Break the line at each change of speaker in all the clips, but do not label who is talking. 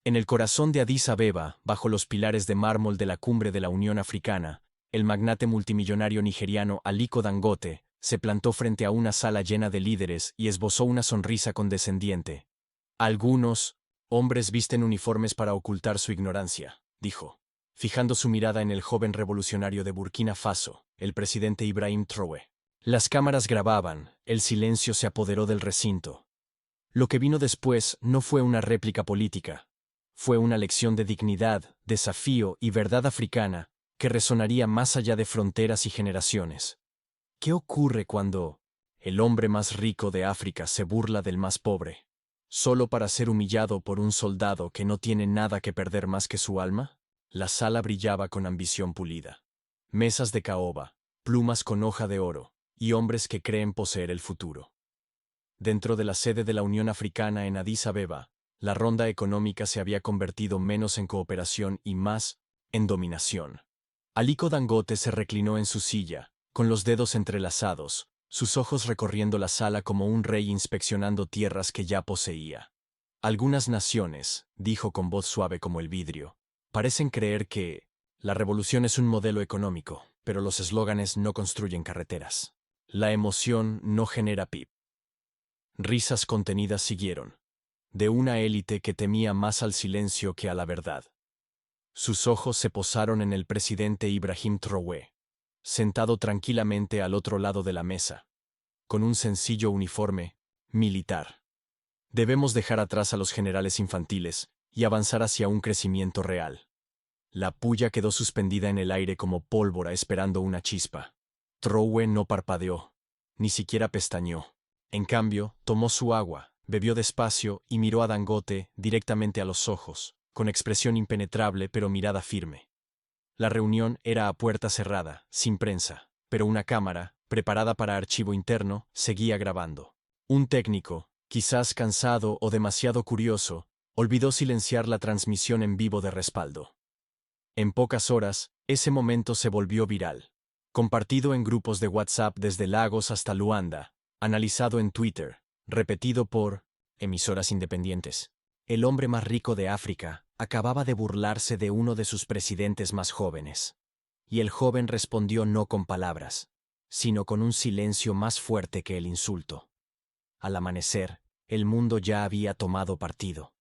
En el corazón de Addis Abeba, bajo los pilares de mármol de la cumbre de la Unión Africana, el magnate multimillonario nigeriano Aliko Dangote se plantó frente a una sala llena de líderes y esbozó una sonrisa condescendiente. Algunos hombres visten uniformes para ocultar su ignorancia, dijo, fijando su mirada en el joven revolucionario de Burkina Faso, el presidente Ibrahim Traoré. Las cámaras grababan, el silencio se apoderó del recinto. Lo que vino después no fue una réplica política. Fue una lección de dignidad, desafío y verdad africana que resonaría más allá de fronteras y generaciones. ¿Qué ocurre cuando el hombre más rico de África se burla del más pobre, solo para ser humillado por un soldado que no tiene nada que perder más que su alma? La sala brillaba con ambición pulida. Mesas de caoba, plumas con hoja de oro, y hombres que creen poseer el futuro. Dentro de la sede de la Unión Africana en Addis Abeba, la ronda económica se había convertido menos en cooperación y más en dominación. Aliko Dangote se reclinó en su silla, con los dedos entrelazados, sus ojos recorriendo la sala como un rey inspeccionando tierras que ya poseía. Algunas naciones, dijo con voz suave como el vidrio, parecen creer que la revolución es un modelo económico, pero los eslóganes no construyen carreteras. La emoción no genera PIB. Risas contenidas siguieron, de una élite que temía más al silencio que a la verdad. Sus ojos se posaron en el presidente Ibrahim Traoré, sentado tranquilamente al otro lado de la mesa, con un sencillo uniforme militar. Debemos dejar atrás a los generales infantiles y avanzar hacia un crecimiento real. La puya quedó suspendida en el aire como pólvora esperando una chispa. Traoré no parpadeó, ni siquiera pestañeó. En cambio, tomó su agua, bebió despacio y miró a Dangote directamente a los ojos, con expresión impenetrable pero mirada firme. La reunión era a puerta cerrada, sin prensa, pero una cámara, preparada para archivo interno, seguía grabando. Un técnico, quizás cansado o demasiado curioso, olvidó silenciar la transmisión en vivo de respaldo. En pocas horas, ese momento se volvió viral. Compartido en grupos de WhatsApp desde Lagos hasta Luanda, analizado en Twitter, repetido por emisoras independientes. El hombre más rico de África acababa de burlarse de uno de sus presidentes más jóvenes. Y el joven respondió no con palabras, sino con un silencio más fuerte que el insulto. Al amanecer, el mundo ya había tomado partido.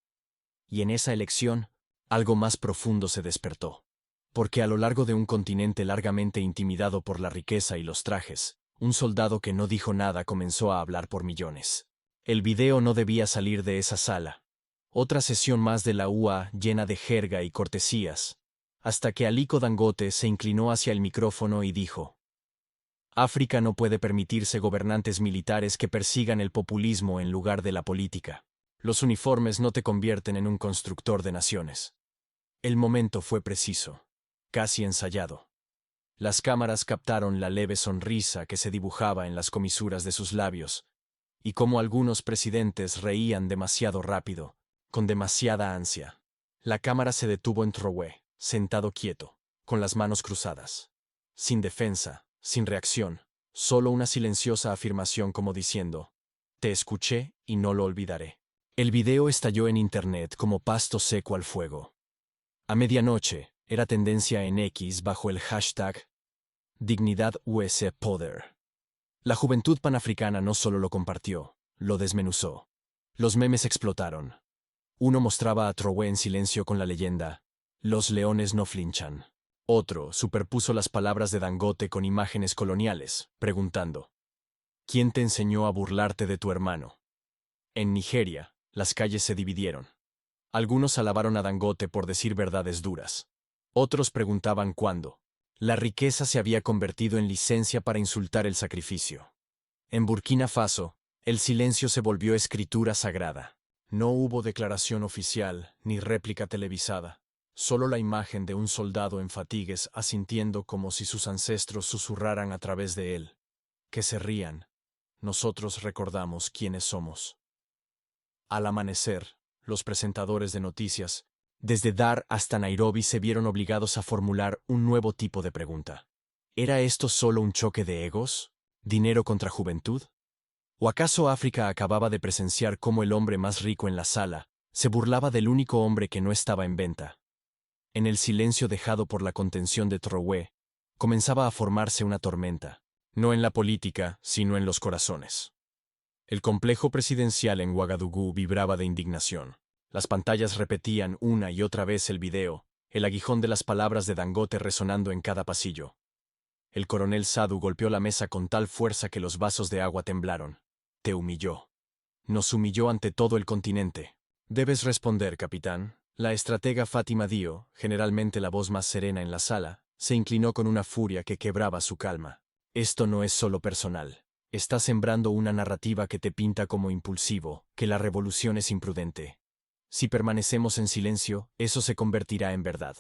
Y en esa elección, algo más profundo se despertó. Porque a lo largo de un continente largamente intimidado por la riqueza y los trajes, un soldado que no dijo nada comenzó a hablar por millones. El video no debía salir de esa sala. Otra sesión más de la UA llena de jerga y cortesías, hasta que Aliko Dangote se inclinó hacia el micrófono y dijo: África no puede permitirse gobernantes militares que persigan el populismo en lugar de la política. Los uniformes no te convierten en un constructor de naciones. El momento fue preciso, casi ensayado. Las cámaras captaron la leve sonrisa que se dibujaba en las comisuras de sus labios, y cómo algunos presidentes reían demasiado rápido, con demasiada ansia. La cámara se detuvo en Traoré, sentado quieto, con las manos cruzadas. Sin defensa, sin reacción, solo una silenciosa afirmación como diciendo: te escuché y no lo olvidaré. El video estalló en internet como pasto seco al fuego. A medianoche, era tendencia en X bajo el hashtag Dignidad US Poder. La juventud panafricana no solo lo compartió, lo desmenuzó. Los memes explotaron. Uno mostraba a Traoré en silencio con la leyenda: los leones no flinchan. Otro superpuso las palabras de Dangote con imágenes coloniales, preguntando: ¿quién te enseñó a burlarte de tu hermano? En Nigeria, las calles se dividieron. Algunos alabaron a Dangote por decir verdades duras. Otros preguntaban cuándo la riqueza se había convertido en licencia para insultar el sacrificio. En Burkina Faso, el silencio se volvió escritura sagrada. No hubo declaración oficial ni réplica televisada, solo la imagen de un soldado en fatigues asintiendo como si sus ancestros susurraran a través de él: que se rían, nosotros recordamos quiénes somos. Al amanecer, los presentadores de noticias, desde Dar hasta Nairobi, se vieron obligados a formular un nuevo tipo de pregunta. ¿Era esto solo un choque de egos? ¿Dinero contra juventud? ¿O acaso África acababa de presenciar cómo el hombre más rico en la sala Se burlaba del único hombre que no estaba en venta. En el silencio dejado por la contención de Trowe, comenzaba a formarse una tormenta, no en la política, sino en los corazones. El complejo presidencial en Ouagadougou vibraba de indignación. Las pantallas repetían una y otra vez el video, el aguijón de las palabras de Dangote resonando en cada pasillo. El coronel Sadu golpeó la mesa con tal fuerza que los vasos de agua temblaron. Te humilló. Nos humilló ante todo el continente. Debes responder, capitán. La estratega Fátima Dio, generalmente la voz más serena en la sala, se inclinó con una furia que quebraba su calma. Esto no es solo personal. Está sembrando una narrativa que te pinta como impulsivo, que la revolución es imprudente. Si permanecemos en silencio, eso se convertirá en verdad.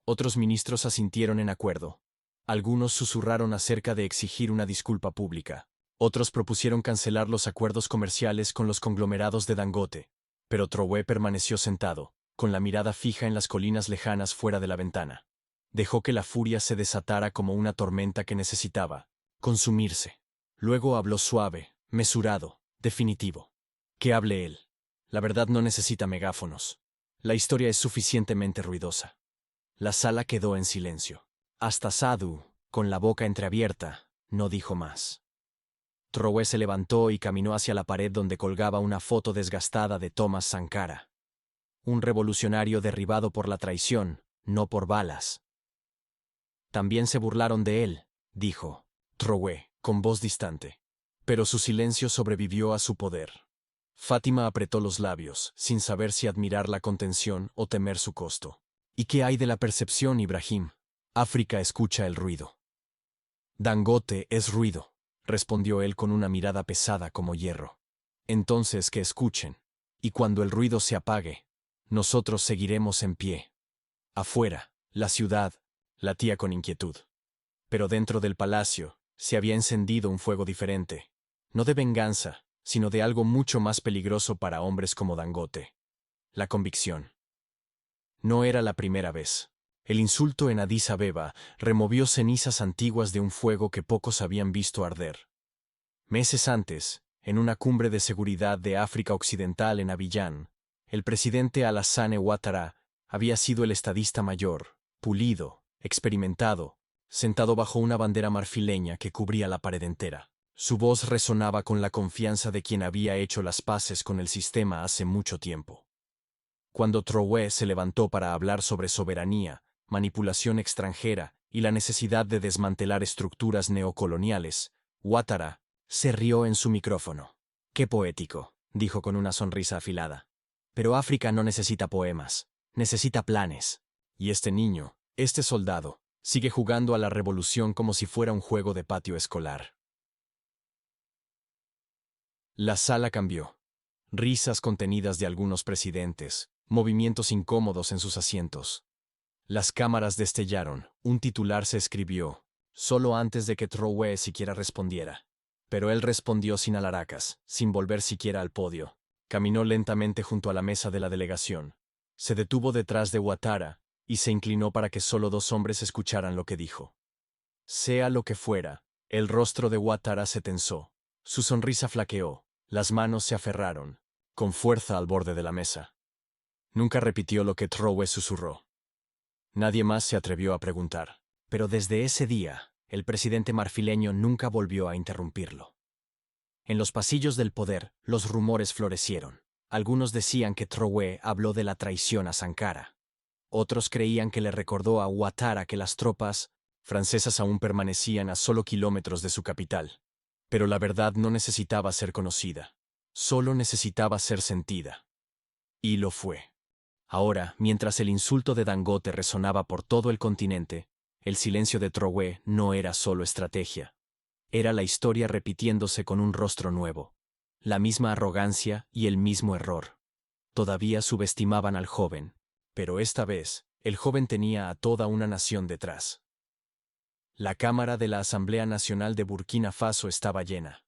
Otros ministros asintieron en acuerdo. Algunos susurraron acerca de exigir una disculpa pública. Otros propusieron cancelar los acuerdos comerciales con los conglomerados de Dangote. Pero Trowe permaneció sentado, con la mirada fija en las colinas lejanas fuera de la ventana. Dejó que la furia se desatara como una tormenta que necesitaba consumirse. Luego habló suave, mesurado, definitivo. Que hable él. La verdad no necesita megáfonos. La historia es suficientemente ruidosa. La sala quedó en silencio. Hasta Sadu, con la boca entreabierta, no dijo más. Trowe se levantó y caminó hacia la pared donde colgaba una foto desgastada de Thomas Sankara. Un revolucionario derribado por la traición, no por balas. También se burlaron de él, dijo Trowe, con voz distante. Pero su silencio sobrevivió a su poder. Fátima apretó los labios, sin saber si admirar la contención o temer su costo. ¿Y qué hay de la percepción, Ibrahim? África escucha el ruido. Dangote es ruido, respondió él con una mirada pesada como hierro. Entonces que escuchen. Y cuando el ruido se apague, nosotros seguiremos en pie. Afuera, la ciudad, latía con inquietud. Pero dentro del palacio, se había encendido un fuego diferente. No de venganza, sino de algo mucho más peligroso para hombres como Dangote. La convicción. No era la primera vez. El insulto en Addis Abeba removió cenizas antiguas de un fuego que pocos habían visto arder. Meses antes, en una cumbre de seguridad de África Occidental en Abiyán, el presidente Alassane Ouattara había sido el estadista mayor, pulido, experimentado, sentado bajo una bandera marfileña que cubría la pared entera. Su voz resonaba con la confianza de quien había hecho las paces con el sistema hace mucho tiempo. Cuando Trowe se levantó para hablar sobre soberanía, manipulación extranjera y la necesidad de desmantelar estructuras neocoloniales, Ouattara se rió en su micrófono. «Qué poético», dijo con una sonrisa afilada. «Pero África no necesita poemas, necesita planes. Y este niño, este soldado, sigue jugando a la revolución como si fuera un juego de patio escolar». La sala cambió. Risas contenidas de algunos presidentes, movimientos incómodos en sus asientos. Las cámaras destellaron, un titular se escribió, solo antes de que Trowe siquiera respondiera. Pero él respondió sin alaracas, sin volver siquiera al podio. Caminó lentamente junto a la mesa de la delegación. Se detuvo detrás de Ouattara y se inclinó para que solo dos hombres escucharan lo que dijo. Sea lo que fuera, el rostro de Ouattara se tensó. Su sonrisa flaqueó, las manos se aferraron, con fuerza al borde de la mesa. Nunca repitió lo que Trowe susurró. Nadie más se atrevió a preguntar. Pero desde ese día, el presidente marfileño nunca volvió a interrumpirlo. En los pasillos del poder, los rumores florecieron. Algunos decían que Trowe habló de la traición a Sankara. Otros creían que le recordó a Ouattara que las tropas francesas aún permanecían a solo kilómetros de su capital. Pero la verdad no necesitaba ser conocida. Solo necesitaba ser sentida. Y lo fue. Ahora, mientras el insulto de Dangote resonaba por todo el continente, el silencio de Trowe no era solo estrategia. Era la historia repitiéndose con un rostro nuevo. La misma arrogancia y el mismo error. Todavía subestimaban al joven, pero esta vez, el joven tenía a toda una nación detrás. La Cámara de la Asamblea Nacional de Burkina Faso estaba llena.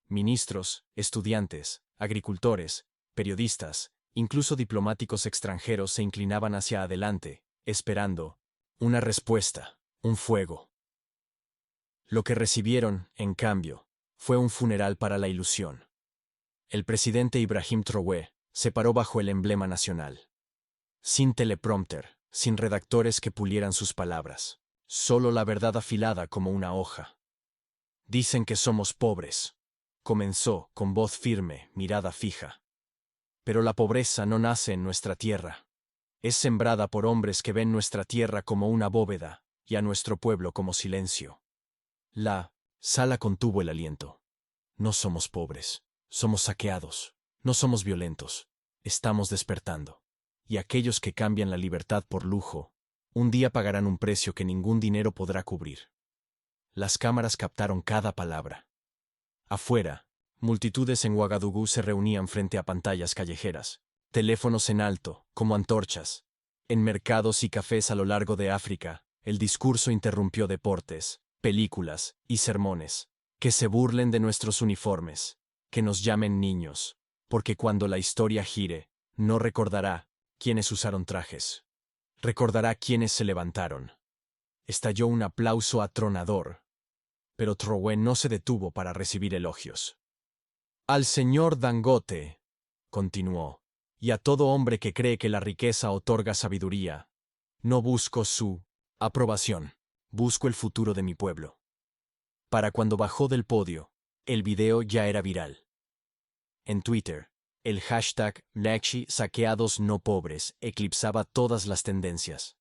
Ministros, estudiantes, agricultores, periodistas, incluso diplomáticos extranjeros se inclinaban hacia adelante, esperando una respuesta, un fuego. Lo que recibieron, en cambio, fue un funeral para la ilusión. El presidente Ibrahim Trowe se paró bajo el emblema nacional. Sin teleprompter, sin redactores que pulieran sus palabras, solo la verdad afilada como una hoja. Dicen que somos pobres, comenzó con voz firme, mirada fija. Pero la pobreza no nace en nuestra tierra. Es sembrada por hombres que ven nuestra tierra como una bóveda y a nuestro pueblo como silencio. La sala contuvo el aliento. No somos pobres, somos saqueados, no somos violentos, estamos despertando. Y aquellos que cambian la libertad por lujo, un día pagarán un precio que ningún dinero podrá cubrir. Las cámaras captaron cada palabra. Afuera, multitudes en Ouagadougou se reunían frente a pantallas callejeras, teléfonos en alto, como antorchas. En mercados y cafés a lo largo de África, el discurso interrumpió deportes, películas y sermones. Que se burlen de nuestros uniformes, que nos llamen niños, porque cuando la historia gire, no recordará quiénes usaron trajes. Recordará quiénes se levantaron. Estalló un aplauso atronador, pero Trowe no se detuvo para recibir elogios. Al señor Dangote, continuó, y a todo hombre que cree que la riqueza otorga sabiduría, no busco su aprobación, busco el futuro de mi pueblo. Para cuando bajó del podio, el video ya era viral. En Twitter, el hashtag Nakshi saqueados no pobres eclipsaba todas las tendencias.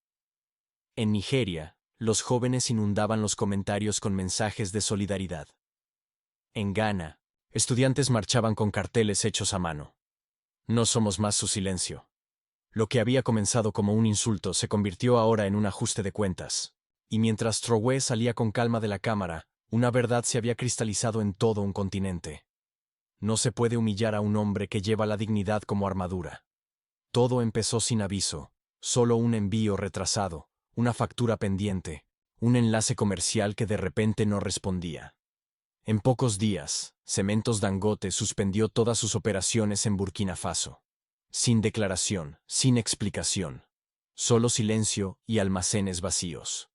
En Nigeria, los jóvenes inundaban los comentarios con mensajes de solidaridad. En Ghana, estudiantes marchaban con carteles hechos a mano. No somos más su silencio. Lo que había comenzado como un insulto se convirtió ahora en un ajuste de cuentas. Y mientras Trowe salía con calma de la cámara, una verdad se había cristalizado en todo un continente. No se puede humillar a un hombre que lleva la dignidad como armadura. Todo empezó sin aviso, solo un envío retrasado, una factura pendiente, un enlace comercial que de repente no respondía. En pocos días, Cementos Dangote suspendió todas sus operaciones en Burkina Faso. Sin declaración, sin explicación. Solo silencio y almacenes vacíos.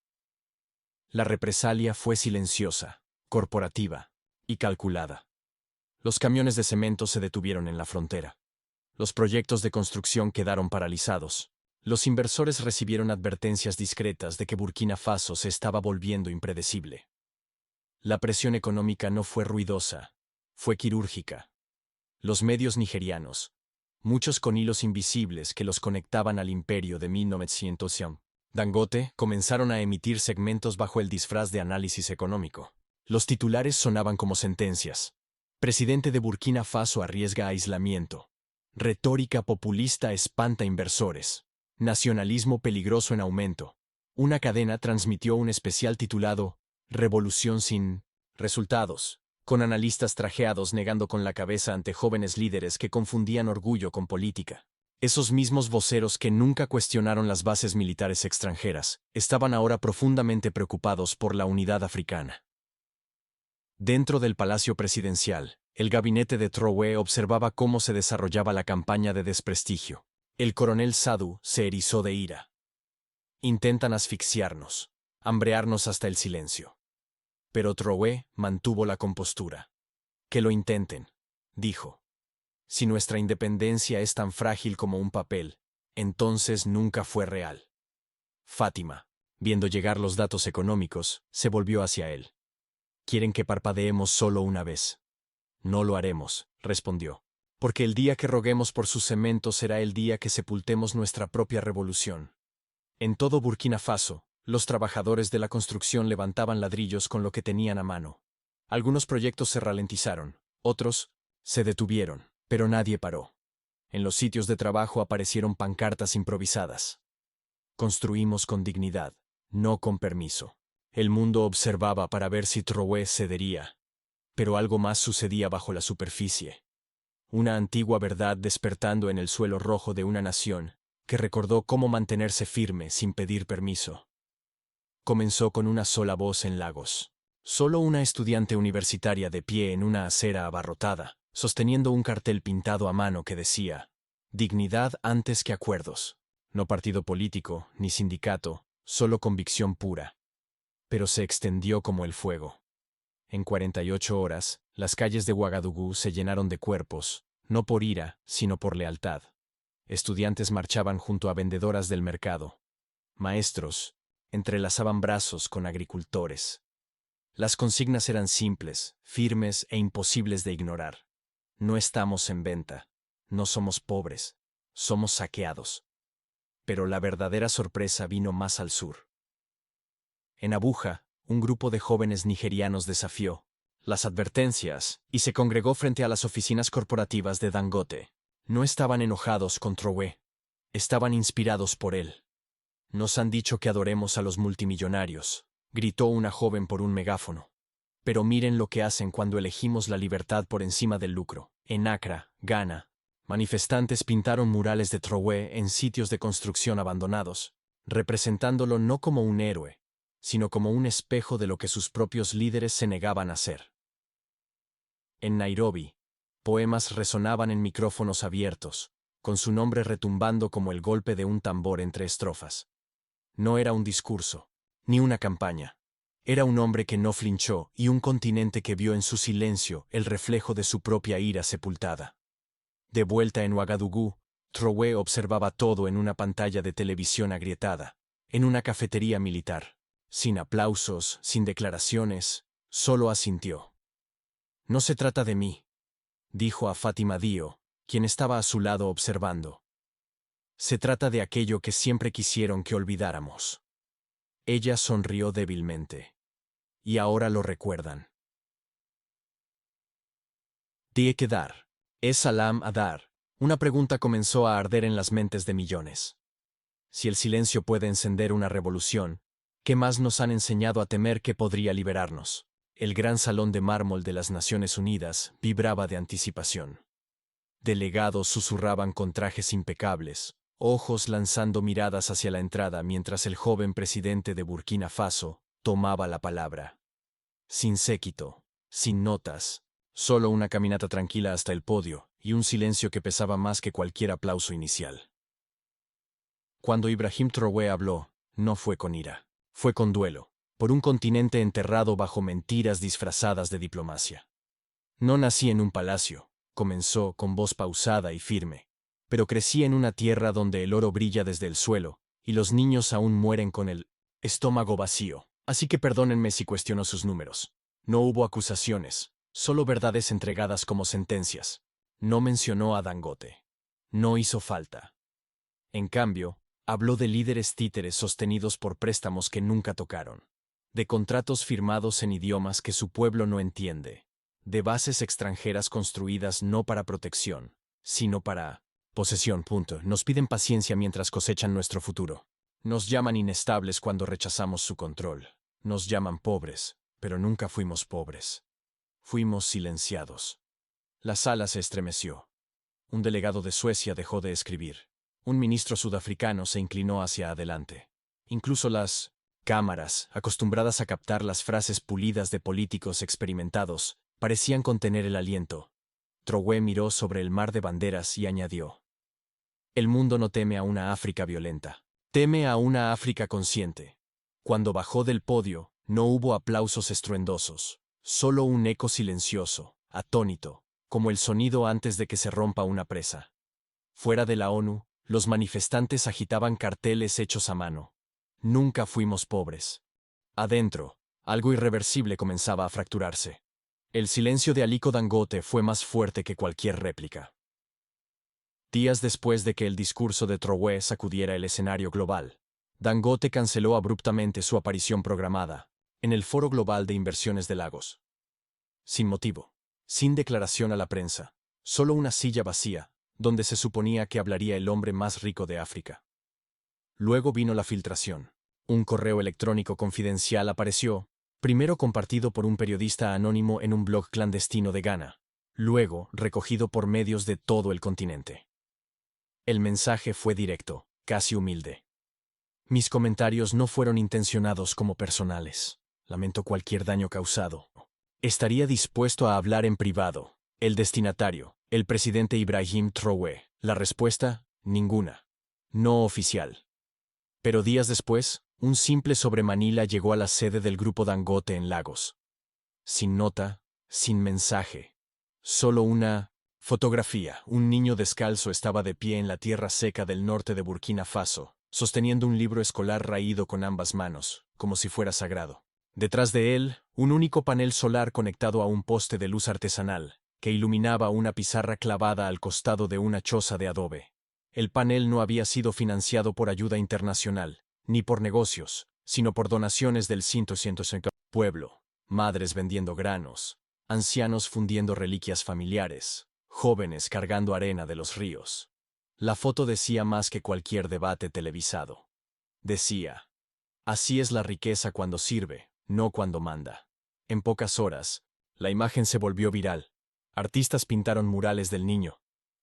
La represalia fue silenciosa, corporativa y calculada. Los camiones de cemento se detuvieron en la frontera. Los proyectos de construcción quedaron paralizados. Los inversores recibieron advertencias discretas de que Burkina Faso se estaba volviendo impredecible. La presión económica no fue ruidosa, fue quirúrgica. Los medios nigerianos, muchos con hilos invisibles que los conectaban al imperio de 1900, Dangote, comenzaron a emitir segmentos bajo el disfraz de análisis económico. Los titulares sonaban como sentencias. Presidente de Burkina Faso arriesga aislamiento. Retórica populista espanta inversores. Nacionalismo peligroso en aumento. Una cadena transmitió un especial titulado Revolución sin resultados, con analistas trajeados negando con la cabeza ante jóvenes líderes que confundían orgullo con política. Esos mismos voceros que nunca cuestionaron las bases militares extranjeras, estaban ahora profundamente preocupados por la unidad africana. Dentro del Palacio Presidencial, el gabinete de Trowe observaba cómo se desarrollaba la campaña de desprestigio. El coronel Sadu se erizó de ira. Intentan asfixiarnos, hambrearnos hasta el silencio. Pero Trowe mantuvo la compostura. Que lo intenten, dijo. Si nuestra independencia es tan frágil como un papel, entonces nunca fue real. Fátima, viendo llegar los datos económicos, se volvió hacia él. Quieren que parpadeemos solo una vez. No lo haremos, respondió, porque el día que roguemos por su cemento será el día que sepultemos nuestra propia revolución. En todo Burkina Faso, los trabajadores de la construcción levantaban ladrillos con lo que tenían a mano. Algunos proyectos se ralentizaron, otros se detuvieron. Pero nadie paró. En los sitios de trabajo aparecieron pancartas improvisadas. Construimos con dignidad, no con permiso. El mundo observaba para ver si Trowe cedería. Pero algo más sucedía bajo la superficie. Una antigua verdad despertando en el suelo rojo de una nación que recordó cómo mantenerse firme sin pedir permiso. Comenzó con una sola voz en Lagos. Solo una estudiante universitaria de pie en una acera abarrotada, sosteniendo un cartel pintado a mano que decía, dignidad antes que acuerdos. No partido político, ni sindicato, solo convicción pura. Pero se extendió como el fuego. En 48 horas, las calles de Ouagadougou se llenaron de cuerpos, no por ira, sino por lealtad. Estudiantes marchaban junto a vendedoras del mercado. Maestros entrelazaban brazos con agricultores. Las consignas eran simples, firmes e imposibles de ignorar. No estamos en venta. No somos pobres. Somos saqueados. Pero la verdadera sorpresa vino más al sur. En Abuja, un grupo de jóvenes nigerianos desafió las advertencias y se congregó frente a las oficinas corporativas de Dangote. No estaban enojados con Trowe. Estaban inspirados por él. Nos han dicho que adoremos a los multimillonarios, gritó una joven por un megáfono. Pero miren lo que hacen cuando elegimos la libertad por encima del lucro. En Accra, Ghana, manifestantes pintaron murales de Trowe en sitios de construcción abandonados, representándolo no como un héroe, sino como un espejo de lo que sus propios líderes se negaban a hacer. En Nairobi, poemas resonaban en micrófonos abiertos, con su nombre retumbando como el golpe de un tambor entre estrofas. No era un discurso, ni una campaña. Era un hombre que no flinchó y un continente que vio en su silencio el reflejo de su propia ira sepultada. De vuelta en Ouagadougou, Trowe observaba todo en una pantalla de televisión agrietada, en una cafetería militar. Sin aplausos, sin declaraciones, solo asintió. No se trata de mí, dijo a Fátima Dio, quien estaba a su lado observando. Se trata de aquello que siempre quisieron que olvidáramos. Ella sonrió débilmente. Y ahora lo recuerdan. ¿Tiene que dar? ¿Es Salam a dar? Una pregunta comenzó a arder en las mentes de millones. Si el silencio puede encender una revolución, ¿qué más nos han enseñado a temer que podría liberarnos? El gran salón de mármol de las Naciones Unidas vibraba de anticipación. Delegados susurraban con trajes impecables, ojos lanzando miradas hacia la entrada mientras el joven presidente de Burkina Faso tomaba la palabra. Sin séquito, sin notas, solo una caminata tranquila hasta el podio y un silencio que pesaba más que cualquier aplauso inicial. Cuando Ibrahim Trowe habló, no fue con ira, fue con duelo, por un continente enterrado bajo mentiras disfrazadas de diplomacia. No nací en un palacio, comenzó con voz pausada y firme, pero crecí en una tierra donde el oro brilla desde el suelo, y los niños aún mueren con el estómago vacío, así que perdónenme si cuestiono sus números. No hubo acusaciones, solo verdades entregadas como sentencias. No mencionó a Dangote. No hizo falta. En cambio, habló de líderes títeres sostenidos por préstamos que nunca tocaron, de contratos firmados en idiomas que su pueblo no entiende, de bases extranjeras construidas no para protección, sino para posesión. Nos piden paciencia mientras cosechan nuestro futuro. Nos llaman inestables cuando rechazamos su control. Nos llaman pobres, pero nunca fuimos pobres. Fuimos silenciados. La sala se estremeció. Un delegado de Suecia dejó de escribir. Un ministro sudafricano se inclinó hacia adelante. Incluso las cámaras, acostumbradas a captar las frases pulidas de políticos experimentados, parecían contener el aliento. Trowe miró sobre el mar de banderas y añadió: el mundo no teme a una África violenta, teme a una África consciente. Cuando bajó del podio, no hubo aplausos estruendosos, solo un eco silencioso, atónito, como el sonido antes de que se rompa una presa. Fuera de la ONU, los manifestantes agitaban carteles hechos a mano. Nunca fuimos pobres. Adentro, algo irreversible comenzaba a fracturarse. El silencio de Aliko Dangote fue más fuerte que cualquier réplica. Días después de que el discurso de Trowe sacudiera el escenario global, Dangote canceló abruptamente su aparición programada en el Foro Global de Inversiones de Lagos. Sin motivo, sin declaración a la prensa, solo una silla vacía, donde se suponía que hablaría el hombre más rico de África. Luego vino la filtración. Un correo electrónico confidencial apareció, primero compartido por un periodista anónimo en un blog clandestino de Ghana, luego recogido por medios de todo el continente. El mensaje fue directo, casi humilde. Mis comentarios no fueron intencionados como personales. Lamento cualquier daño causado. Estaría dispuesto a hablar en privado. El destinatario, el presidente Ibrahim Trowe. La respuesta, ninguna. No oficial. Pero días después, un simple sobre Manila llegó a la sede del grupo Dangote en Lagos. Sin nota, sin mensaje. Solo una Fotografía. Un niño descalzo estaba de pie en la tierra seca del norte de Burkina Faso, sosteniendo un libro escolar raído con ambas manos, como si fuera sagrado. Detrás de él, un único panel solar conectado a un poste de luz artesanal, que iluminaba una pizarra clavada al costado de una choza de adobe. El panel no había sido financiado por ayuda internacional, ni por negocios, sino por donaciones del pueblo, madres vendiendo granos, ancianos fundiendo reliquias familiares, jóvenes cargando arena de los ríos. La foto decía más que cualquier debate televisado. Decía: así es la riqueza cuando sirve, no cuando manda. En pocas horas, la imagen se volvió viral. Artistas pintaron murales del niño.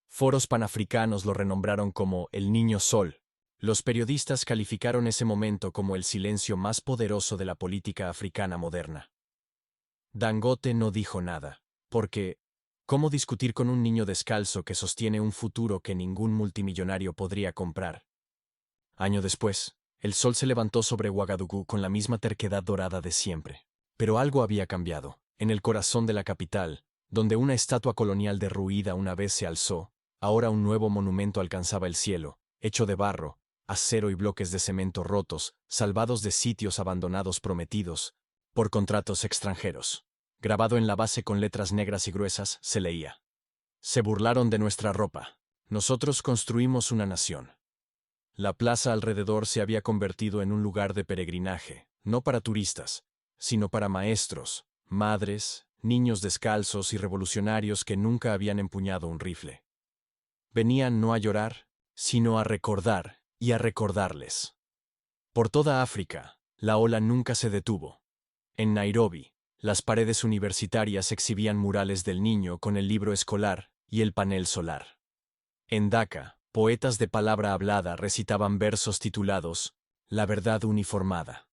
Foros panafricanos lo renombraron como el Niño Sol. Los periodistas calificaron ese momento como el silencio más poderoso de la política africana moderna. Dangote no dijo nada, porque ¿cómo discutir con un niño descalzo que sostiene un futuro que ningún multimillonario podría comprar? Año después, el sol se levantó sobre Ouagadougou con la misma terquedad dorada de siempre. Pero algo había cambiado. En el corazón de la capital, donde una estatua colonial derruida una vez se alzó, ahora un nuevo monumento alcanzaba el cielo, hecho de barro, acero y bloques de cemento rotos, salvados de sitios abandonados prometidos por contratos extranjeros. Grabado en la base con letras negras y gruesas, se leía: se burlaron de nuestra ropa. Nosotros construimos una nación. La plaza alrededor se había convertido en un lugar de peregrinaje, no para turistas, sino para maestros, madres, niños descalzos y revolucionarios que nunca habían empuñado un rifle. Venían no a llorar, sino a recordar y a recordarles. Por toda África, la ola nunca se detuvo. En Nairobi, las paredes universitarias exhibían murales del niño con el libro escolar y el panel solar. En Daca, poetas de palabra hablada recitaban versos titulados La verdad uniformada.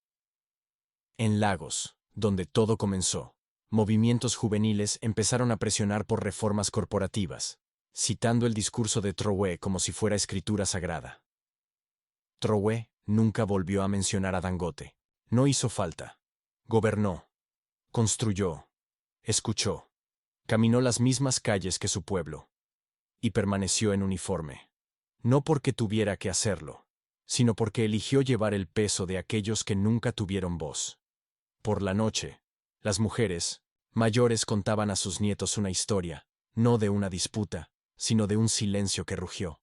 En Lagos, donde todo comenzó, movimientos juveniles empezaron a presionar por reformas corporativas, citando el discurso de Trowe como si fuera escritura sagrada. Trowe nunca volvió a mencionar a Dangote. No hizo falta. Gobernó, construyó, escuchó, caminó las mismas calles que su pueblo, y permaneció en uniforme. No porque tuviera que hacerlo, sino porque eligió llevar el peso de aquellos que nunca tuvieron voz. Por la noche, las mujeres mayores contaban a sus nietos una historia, no de una disputa, sino de un silencio que rugió.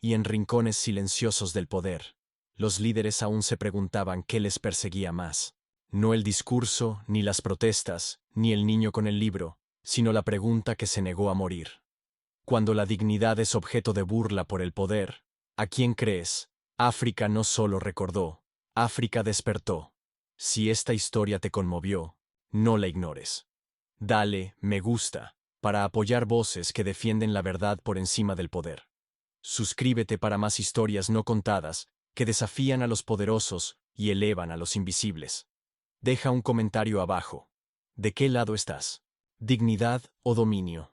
Y en rincones silenciosos del poder, los líderes aún se preguntaban qué les perseguía más. No el discurso, ni las protestas, ni el niño con el libro, sino la pregunta que se negó a morir. Cuando la dignidad es objeto de burla por el poder, ¿a quién crees? África no solo recordó, África despertó. Si esta historia te conmovió, no la ignores. Dale me gusta para apoyar voces que defienden la verdad por encima del poder. Suscríbete para más historias no contadas que desafían a los poderosos y elevan a los invisibles. Deja un comentario abajo. ¿De qué lado estás? ¿Dignidad o dominio?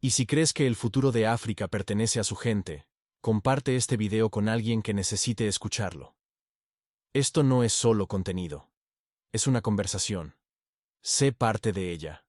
Y si crees que el futuro de África pertenece a su gente, comparte este video con alguien que necesite escucharlo. Esto no es solo contenido. Es una conversación. Sé parte de ella.